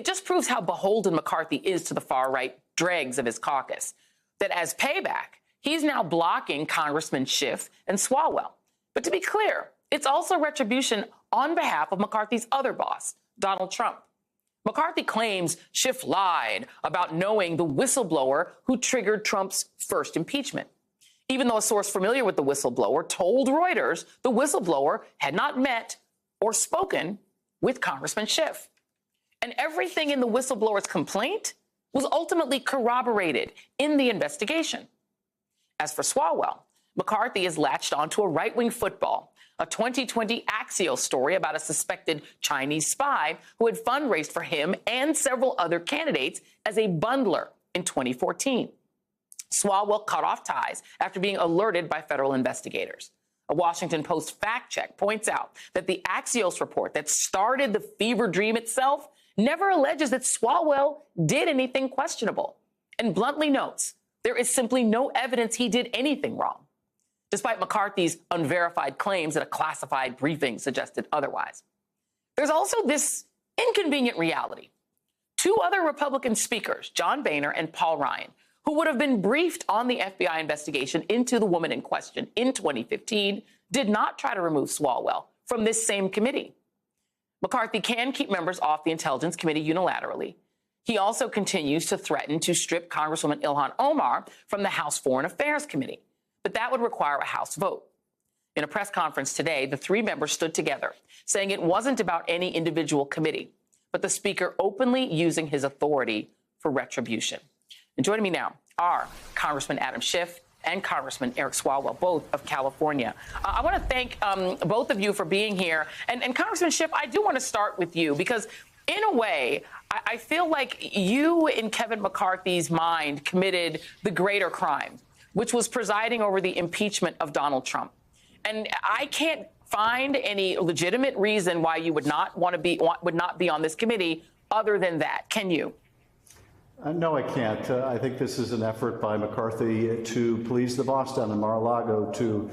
it just proves how beholden McCarthy is to the far-right dregs of his caucus, that as payback, he's now blocking Congressman Schiff and Swalwell. But to be clear, it's also retribution on behalf of McCarthy's other boss, Donald Trump. McCarthy claims Schiff lied about knowing the whistleblower who triggered Trump's first impeachment, even though a source familiar with the whistleblower told Reuters the whistleblower had not met or spoken with Congressman Schiff. And everything in the whistleblower's complaint was ultimately corroborated in the investigation. As for Swalwell, McCarthy has latched onto a right-wing football, a 2020 Axios story about a suspected Chinese spy who had fundraised for him and several other candidates as a bundler in 2014. Swalwell cut off ties after being alerted by federal investigators. A Washington Post fact check points out that the Axios report that started the fever dream itself never alleges that Swalwell did anything questionable, and bluntly notes there is simply no evidence he did anything wrong, despite McCarthy's unverified claims that a classified briefing suggested otherwise. There's also this inconvenient reality. Two other Republican speakers, John Boehner and Paul Ryan, who would have been briefed on the FBI investigation into the woman in question in 2015, did not try to remove Swalwell from this same committee. McCarthy can keep members off the Intelligence Committee unilaterally. He also continues to threaten to strip Congresswoman Ilhan Omar from the House Foreign Affairs Committee, but that would require a House vote. In a press conference today, the three members stood together, saying it wasn't about any individual committee, but the Speaker openly using his authority for retribution. And joining me now are Congressman Adam Schiff and Congressman Eric Swalwell, both of California. I want to thank both of you for being here. And Congressman Schiff, I do want to start with you because, in a way, I feel like you, in Kevin McCarthy's mind, committed the greater crime, which was presiding over the impeachment of Donald Trump. And I can't find any legitimate reason why you would not be on this committee other than that. Can you? No, I can't. I think this is an effort by McCarthy to please the boss down in Mar-a-Lago, to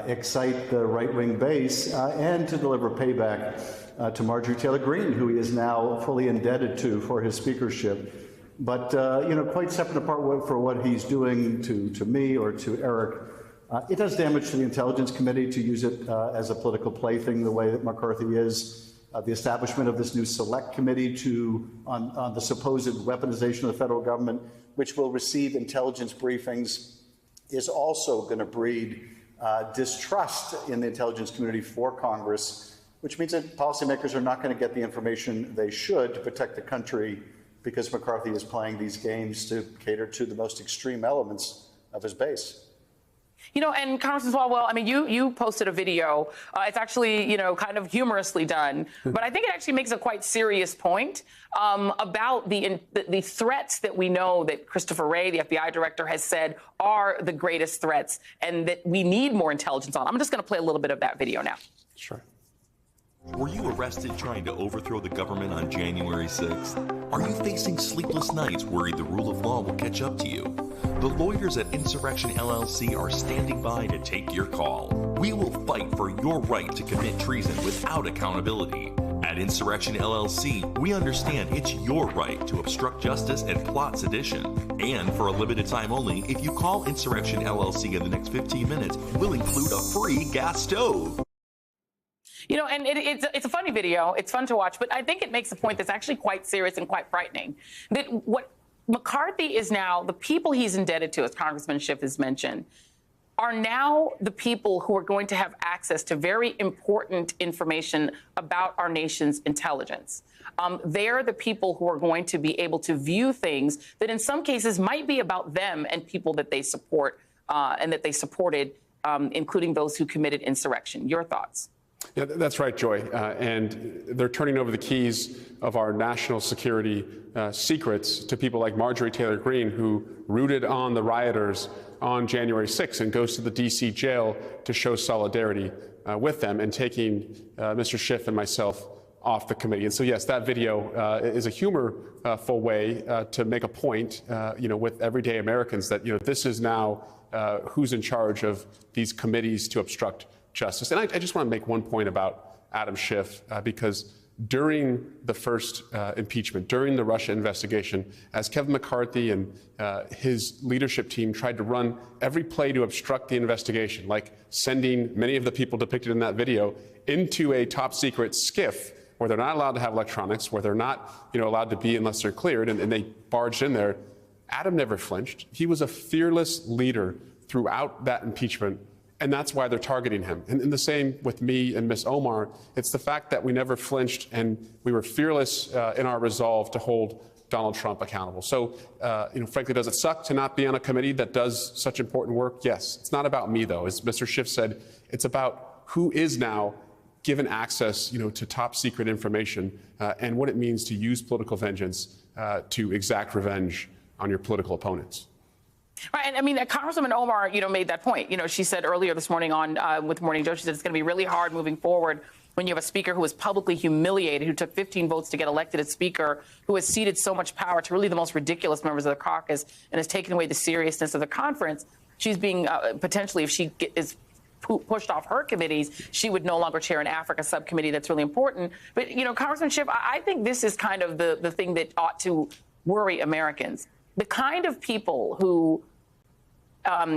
excite the right-wing base, and to deliver payback to Marjorie Taylor Greene, who he is now fully indebted to for his speakership. But, quite separate apart for what he's doing to me or to Eric, it does damage to the Intelligence Committee to use it as a political plaything the way that McCarthy is. The establishment of this new select committee on the supposed weaponization of the federal government, which will receive intelligence briefings, is also going to breed distrust in the intelligence community for Congress, which means that policymakers are not going to get the information they should to protect the country because McCarthy is playing these games to cater to the most extreme elements of his base. And Congressman Swalwell, I mean, you posted a video. It's actually, kind of humorously done, but I think it actually makes a quite serious point about the threats that we know that Christopher Wray, the FBI director, has said are the greatest threats and that we need more intelligence on. I'm just going to play a little bit of that video now. Sure. Were you arrested trying to overthrow the government on January 6th? Are you facing sleepless nights worried the rule of law will catch up to you? The lawyers at Insurrection LLC are standing by to take your call. We will fight for your right to commit treason without accountability. At Insurrection LLC, we understand it's your right to obstruct justice and plot sedition. And for a limited time only, if you call Insurrection LLC in the next 15 minutes, we'll include a free gas stove. And it's a funny video. It's fun to watch, but I think it makes a point that's actually quite serious and quite frightening. That what McCarthy is now, the people he's indebted to, as Congressman Schiff has mentioned, are now the people who are going to have access to very important information about our nation's intelligence. They're the people who are going to be able to view things that in some cases might be about them and people that they support and that they supported, including those who committed insurrection. Your thoughts? Yeah, that's right, Joy. And they're turning over the keys of our national security secrets to people like Marjorie Taylor Greene, who rooted on the rioters on January 6th and goes to the D.C. jail to show solidarity with them, and taking Mr. Schiff and myself off the committee. And so, yes, that video is a humorful way to make a point, with everyday Americans that, this is now who's in charge of these committees to obstruct justice. And I just want to make one point about Adam Schiff, because during the first impeachment, during the Russia investigation, as Kevin McCarthy and his leadership team tried to run every play to obstruct the investigation, like sending many of the people depicted in that video into a top secret SCIF where they're not allowed to have electronics, where they're not allowed to be unless they're cleared, and they barged in there. Adam never flinched. He was a fearless leader throughout that impeachment, and that's why they're targeting him. And the same with me and Ms. Omar. It's the fact that we never flinched and we were fearless in our resolve to hold Donald Trump accountable. So, frankly, does it suck to not be on a committee that does such important work? Yes. It's not about me, though. As Mr. Schiff said, it's about who is now given access, to top secret information and what it means to use political vengeance to exact revenge on your political opponents. Right, and I mean, Congresswoman Omar, made that point. She said earlier this morning on with Morning Joe, she said it's going to be really hard moving forward when you have a speaker who was publicly humiliated, who took 15 votes to get elected as speaker, who has ceded so much power to really the most ridiculous members of the caucus and has taken away the seriousness of the conference. She's being potentially, if she is pushed off her committees, she would no longer chair an Africa subcommittee that's really important. But, Congressman Schiff, I think this is kind of the thing that ought to worry Americans. The kind of people who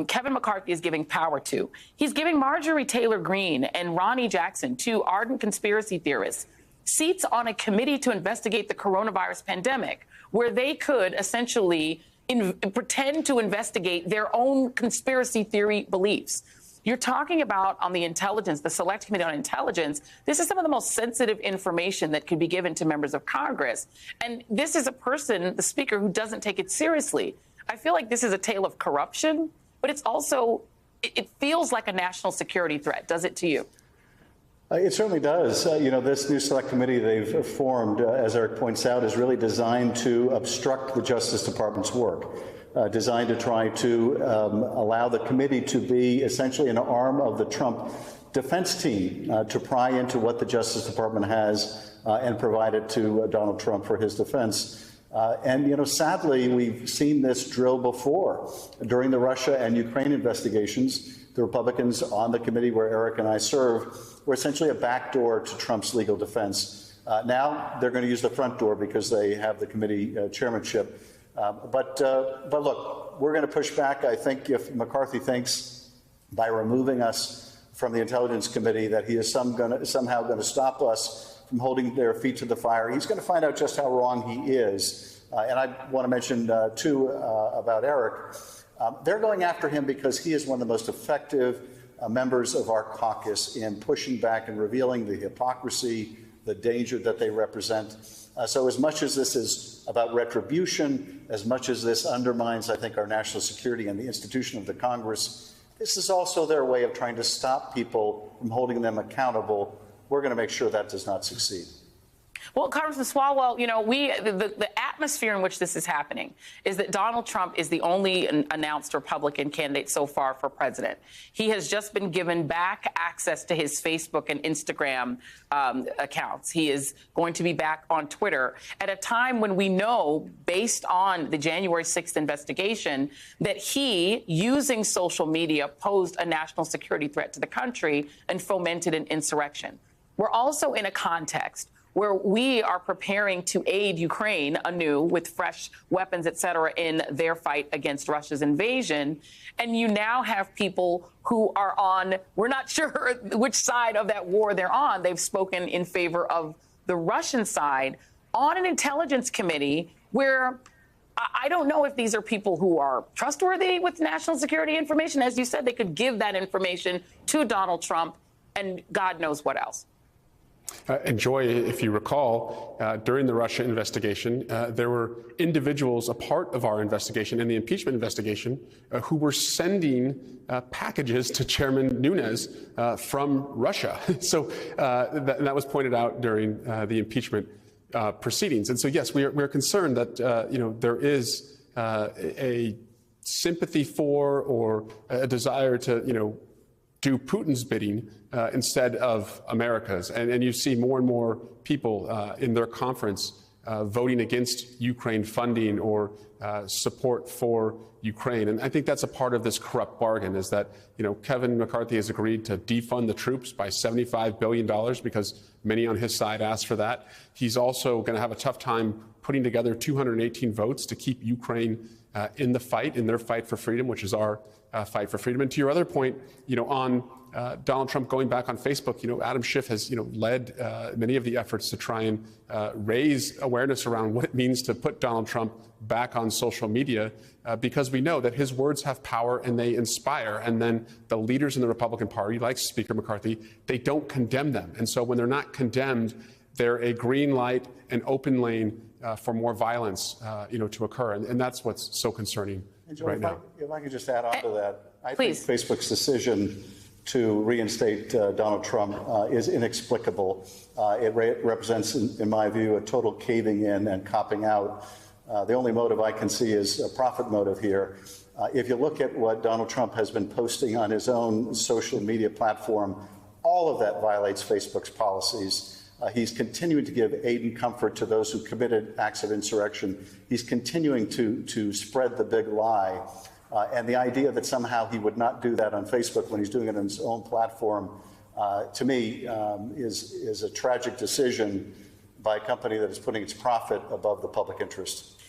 Kevin McCarthy is giving power to. He's giving Marjorie Taylor Greene and Ronnie Jackson, two ardent conspiracy theorists, seats on a committee to investigate the coronavirus pandemic, where they could essentially pretend to investigate their own conspiracy theory beliefs. You're talking about on the intelligence, the Select Committee on Intelligence. This is some of the most sensitive information that could be given to members of Congress. And this is a person, the speaker, who doesn't take it seriously. I feel like this is a tale of corruption, but it's also, it feels like a national security threat. Does it to you? It certainly does. This new Select Committee they've formed, as Eric points out, is really designed to obstruct the Justice Department's work. Designed to try to allow the committee to be essentially an arm of the Trump defense team to pry into what the Justice Department has and provide it to Donald Trump for his defense. Sadly, we've seen this drill before. During the Russia and Ukraine investigations, the Republicans on the committee where Eric and I serve were essentially a backdoor to Trump's legal defense. Now they're going to use the front door because they have the committee chairmanship. But look, we're going to push back. I think if McCarthy thinks by removing us from the Intelligence Committee that he is somehow going to stop us from holding their feet to the fire, he's going to find out just how wrong he is. And I want to mention, too, about Eric. They're going after him because he is one of the most effective members of our caucus in pushing back and revealing the hypocrisy, the danger that they represent. So as much as this is about retribution, as much as this undermines, I think, our national security and the institution of the Congress, this is also their way of trying to stop people from holding them accountable. We're going to make sure that does not succeed. Well, Congressman Swalwell, the atmosphere in which this is happening is that Donald Trump is the only announced Republican candidate so far for president. He has just been given back access to his Facebook and Instagram accounts. He is going to be back on Twitter at a time when we know, based on the January 6th investigation, that he, using social media, posed a national security threat to the country and fomented an insurrection. We're also in a context where we are preparing to aid Ukraine anew with fresh weapons, et cetera, in their fight against Russia's invasion. And you now have people who are on, we're not sure which side of that war they're on. They've spoken in favor of the Russian side on an intelligence committee where I don't know if these are people who are trustworthy with national security information. As you said, they could give that information to Donald Trump and God knows what else. And Joy, if you recall, during the Russia investigation, there were individuals a part of our investigation and the impeachment investigation who were sending packages to Chairman Nunes from Russia. So that was pointed out during the impeachment proceedings. And so, yes, we are concerned that, there is a sympathy for or a desire to, do Putin's bidding instead of America's. And you see more and more people in their conference voting against Ukraine funding or support for Ukraine. And I think that's a part of this corrupt bargain, is that, Kevin McCarthy has agreed to defund the troops by $75 billion because many on his side asked for that. He's also going to have a tough time putting together 218 votes to keep Ukraine in their fight for freedom, which is our fight for freedom. And to your other point, on Donald Trump going back on Facebook, Adam Schiff has, led many of the efforts to try and raise awareness around what it means to put Donald Trump back on social media, because we know that his words have power and they inspire. And then the leaders in the Republican Party, like Speaker McCarthy, they don't condemn them. And so when they're not condemned, they're a green light, an open lane for more violence, to occur. And that's what's so concerning right now. If I could just add on to that, I Please. think Facebook's decision to reinstate Donald Trump is inexplicable. It represents, in my view, a total caving in and copping out. The only motive I can see is a profit motive here. If you look at what Donald Trump has been posting on his own social media platform, all of that violates Facebook's policies. He's continuing to give aid and comfort to those who committed acts of insurrection. He's continuing to spread the big lie. And the idea that somehow he would not do that on Facebook when he's doing it on his own platform, to me, is a tragic decision by a company that is putting its profit above the public interest.